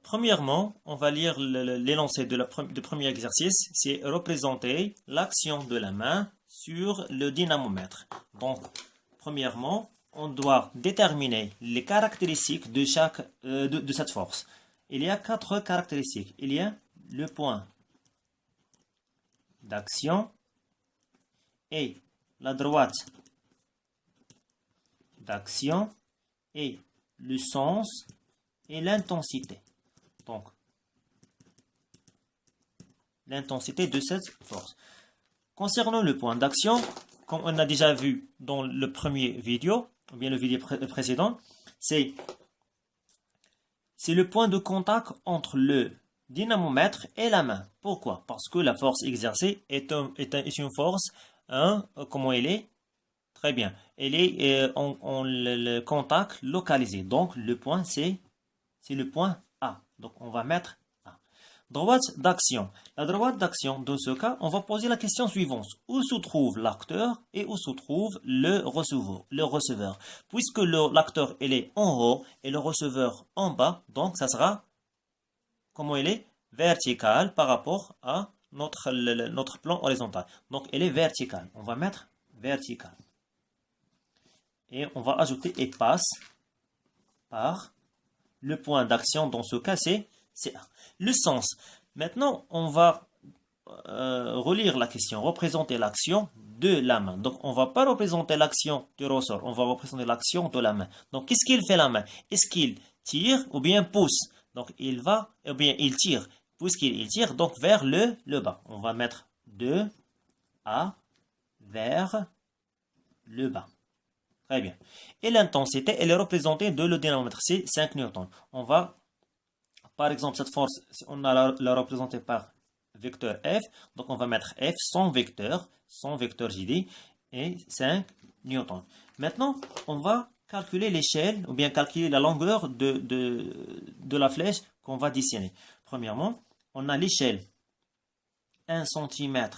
Premièrement, on va lire l'énoncé du premier exercice. C'est représenter l'action de la main sur le dynamomètre. Donc, premièrement, on doit déterminer les caractéristiques de cette force. Il y a 4 caractéristiques. Il y a le point d'action et la droite d'action et le sens et l'intensité. Donc, l'intensité de cette force. Concernant le point d'action, comme on a déjà vu dans le premier vidéo, ou bien le vidéo précédent, c'est le point de contact entre le dynamomètre et la main. Pourquoi? Parce que la force exercée est une force, comment elle est? Très bien. Elle est en le contact localisé. Donc, le point, c'est le point A. Donc, on va mettre A. Droite d'action. La droite d'action, dans ce cas, on va poser la question suivante. Où se trouve l'acteur et où se trouve le receveur? Puisque l'acteur, il est en haut et le receveur en bas, donc ça sera, comment il est? Vertical par rapport à notre plan horizontal. Donc, elle est verticale. On va mettre vertical. Et on va ajouter et passe par le point d'action. Dans ce cas, c'est A. Le sens. Maintenant, on va relire la question, représenter l'action de la main. Donc, on ne va pas représenter l'action du ressort, on va représenter l'action de la main. Donc, qu'est-ce qu'il fait la main? Est-ce qu'il tire ou bien pousse? Donc, il va, ou bien il tire. Puisqu'il tire, donc vers le bas. On va mettre de A vers le bas. Très bien. Et l'intensité, elle est représentée de le dynamomètre, c'est 5 newtons. On va, par exemple, cette force, on a la représentée par vecteur F. Donc, on va mettre F sans vecteur j'ai dit, et 5 newtons. Maintenant, on va calculer l'échelle, ou bien calculer la longueur de la flèche qu'on va dessiner. Premièrement, on a l'échelle 1 cm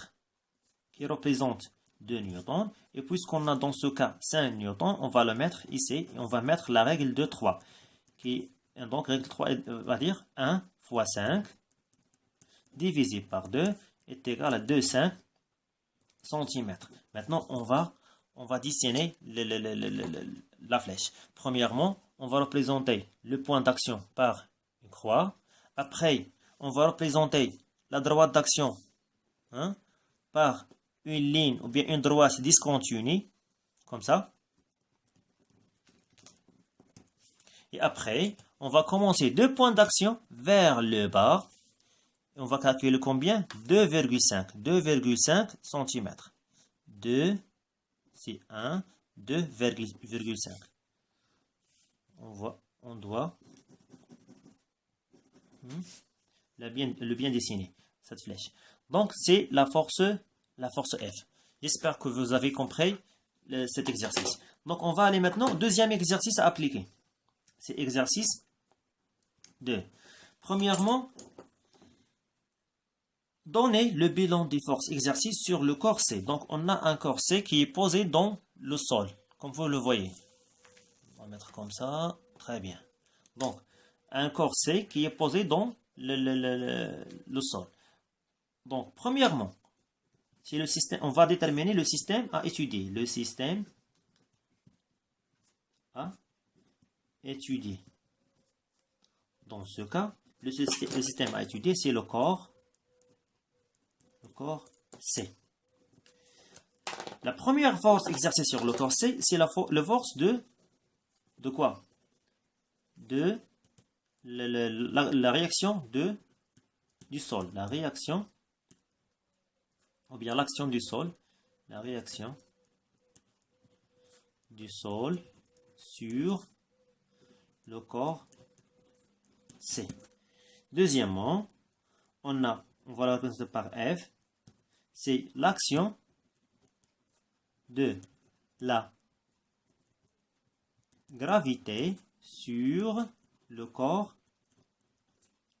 qui représente 2 newtons. Et puisqu'on a dans ce cas 5 newtons, on va le mettre ici. Et on va mettre la règle de 3. Donc, règle 3 va dire 1 fois 5 divisé par 2 est égal à 2,5 cm. Maintenant, on va dessiner la flèche. Premièrement, on va représenter le point d'action par une croix. Après, on va représenter la droite d'action par une ligne ou bien une droite discontinue, comme ça. Et après, on va commencer 2 points d'action vers le bas. Et on va calculer combien? 2,5 cm. 2, c'est 1, 2,5. On doit le bien dessiner, cette flèche. Donc, c'est la force F. J'espère que vous avez compris cet exercice. Donc, on va aller maintenant au deuxième exercice à appliquer. C'est exercice 2. Premièrement, donner le bilan des forces exercices sur le corset. Donc, on a un corset qui est posé dans le sol, comme vous le voyez. On va mettre comme ça. Très bien. Donc, un corset qui est posé dans le sol. Donc, premièrement, c'est le système, on va déterminer le système à étudier. Le système à étudier. Dans ce cas, le système à étudier, c'est le corps C. La première force exercée sur le corps C, c'est la force de quoi? De la réaction du sol. La réaction, ou bien l'action du sol. La réaction du sol sur le corps C. Deuxièmement, on va la représenter par F. C'est l'action de la gravité sur le corps.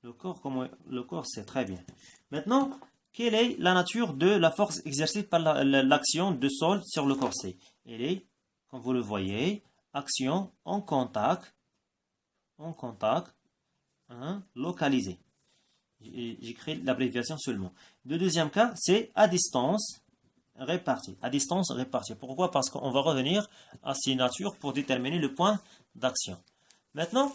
Le corps, c'est très bien. Maintenant, quelle est la nature de la force exercée par l'action de sol sur le corps C? Elle est, comme vous le voyez, action en contact localisé. J'écris l'abréviation seulement. Le deuxième cas, c'est à distance répartie. À distance répartie. Pourquoi? Parce qu'on va revenir à ces natures pour déterminer le point d'action. Maintenant,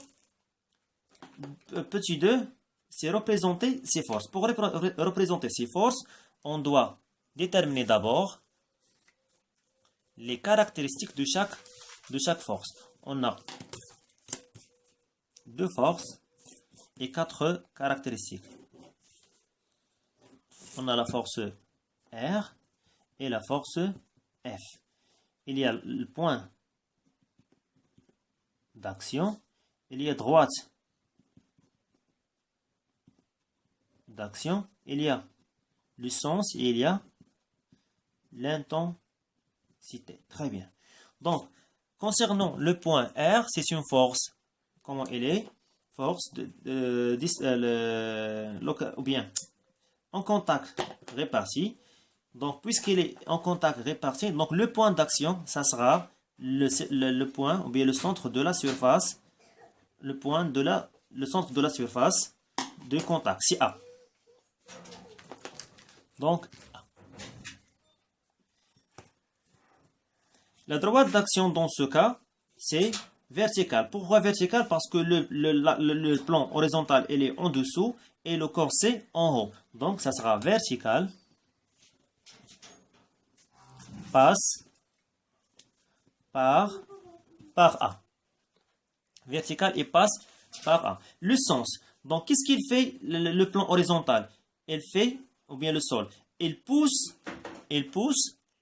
petit 2, c'est représenter ces forces. Pour représenter ces forces, on doit déterminer d'abord les caractéristiques de chaque force. On a 2 forces et 4 caractéristiques. On a la force R et la force F. Il y a le point d'action, il y a droite d'action, il y a le sens et il y a l'intensité. Très bien. Donc, concernant le point R, c'est une force. Comment elle est? Force ou bien en contact réparti. Donc, puisqu'il est en contact réparti, donc le point d'action, ça sera le point ou bien le centre de la surface, le centre de la surface de contact, c'est A. Donc, la droite d'action dans ce cas, c'est vertical. Pourquoi vertical? Parce que le plan horizontal, il est en dessous et le corps, c'est en haut. Donc, ça sera vertical, passe par A. Vertical et passe par A. Le sens. Donc, qu'est-ce qu'il fait le plan horizontal? Il fait, ou bien le sol, il pousse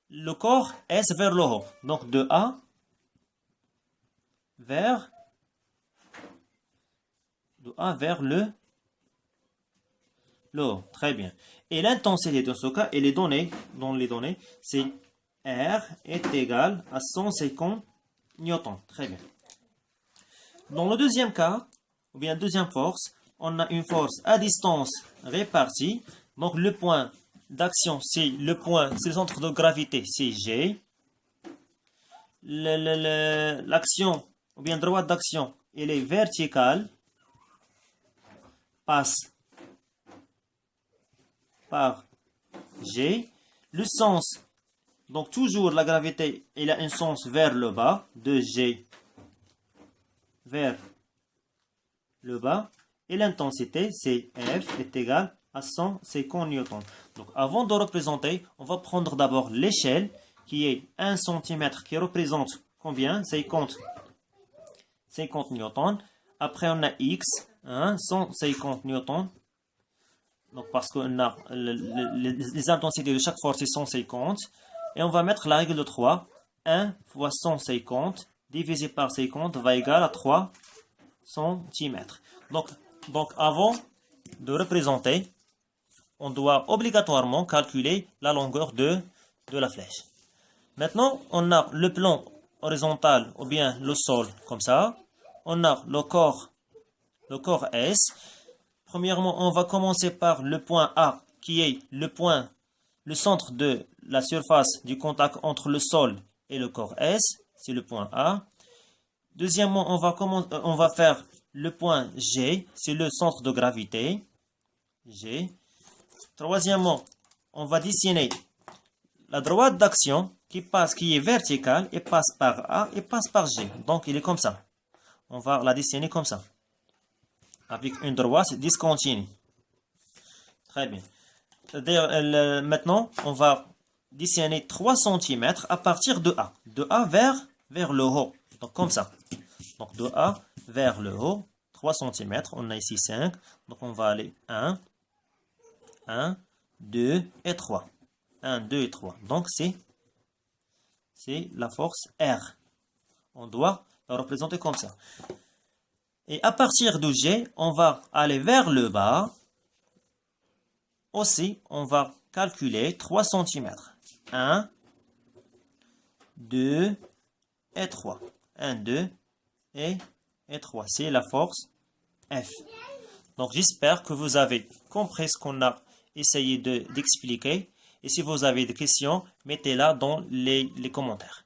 le corps S vers le haut. Donc, de A vers le haut. Très bien. Et l'intensité dans ce cas, elle est donnée, dans les données, c'est R est égal à 150 newtons. Très bien. Dans le deuxième cas, ou bien deuxième force, on a une force à distance répartie. Donc le point d'action, c'est le centre de gravité, c'est G. L'action, ou bien droite d'action, elle est verticale, passe par G. Le sens, donc toujours la gravité, elle a un sens vers le bas, de G vers le bas. Et l'intensité, c'est F est égal à 150 newtons. Donc avant de représenter, on va prendre d'abord l'échelle qui est 1 cm qui représente combien? 50 newtons. Après on a X, 150 newtons. Donc parce qu'on a les intensités de chaque force c'est 150. Et on va mettre la règle de 3. 1 fois 150 divisé par 50 va égal à 3 cm. Donc avant de représenter, on doit obligatoirement calculer la longueur de la flèche. Maintenant, on a le plan horizontal ou bien le sol comme ça. On a le corps S. Premièrement, on va commencer par le point A qui est le centre de la surface du contact entre le sol et le corps S. C'est le point A. Deuxièmement, on va faire le point G, c'est le centre de gravité. G. Troisièmement, on va dessiner la droite d'action qui est verticale et passe par A et passe par G. Donc, il est comme ça. On va la dessiner comme ça. Avec une droite discontinue. Très bien. Maintenant, on va dessiner 3 cm à partir de A. De A vers le haut. Donc, comme ça. Donc, de A vers le haut, 3 cm. On a ici 5. Donc, on va aller 1, 2 et 3. 1, 2 et 3. Donc, c'est la force R. On doit la représenter comme ça. Et à partir de G, on va aller vers le bas. Aussi, on va calculer 3 cm. 1, 2 et 3. 1, 2 et 3. C'est la force F. Donc, j'espère que vous avez compris ce qu'on a essayé d'expliquer. Et si vous avez des questions, mettez-la dans les commentaires.